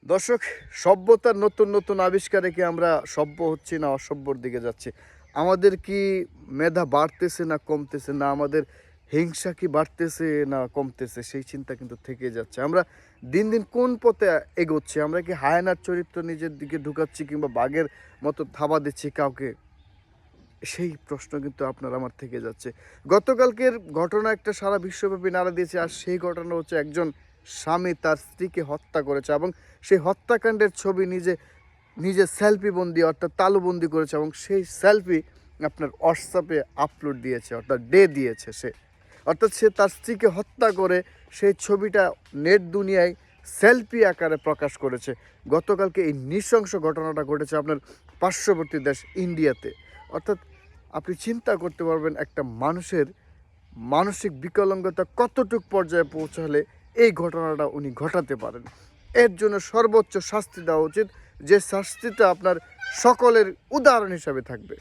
দর্শক, সভ্যতার নতুন নতুন আবিষ্কারে কি আমরা সভ্য হচ্ছি না অসভ্যর দিকে যাচ্ছি? আমাদের কি মেধা বাড়তেছে না কমতেছে, না আমাদের হিংসা কি বাড়তেছে না কমতেছে, সেই চিন্তা কিন্তু থেকে যাচ্ছে। আমরা দিন দিন কোন পথে এগোচ্ছি? আমরা কি হায়ানার চরিত্র নিজের দিকে ঢুকাচ্ছি, কিংবা বাঘের মতো থাবা দিচ্ছি কাউকে? সেই প্রশ্ন কিন্তু আপনার আমার থেকে যাচ্ছে। গতকালকের ঘটনা একটা সারা বিশ্বব্যাপী নাড়া দিয়েছে। আর সেই ঘটনা হচ্ছে, একজন স্বামী তার স্ত্রীকে হত্যা করেছে এবং সেই হত্যাকাণ্ডের ছবি নিজে সেলফি বন্দি, অর্থাৎ তালুবন্দি করেছে, এবং সেই সেলফি আপনার হোয়াটসঅ্যাপে আপলোড দিয়েছে, অর্থাৎ দিয়েছে সে। অর্থাৎ সে তার স্ত্রীকে হত্যা করে সেই ছবিটা নেট দুনিয়ায় সেলফি আকারে প্রকাশ করেছে। গতকালকে এই নৃশংস ঘটনাটা ঘটেছে আপনার পার্শ্ববর্তী দেশ ইন্ডিয়াতে। অর্থাৎ আপনি চিন্তা করতে পারবেন একটা মানুষের মানসিক বিকলাঙ্গতা কতটুক পর্যায়ে পৌঁছালে এই ঘটনাটা উনি ঘটাতে পারেন। এর জন্য সর্বোচ্চ শাস্তি দেওয়া উচিত, যে শাস্তিটা আপনার সকলের উদাহরণ হিসাবে থাকবে।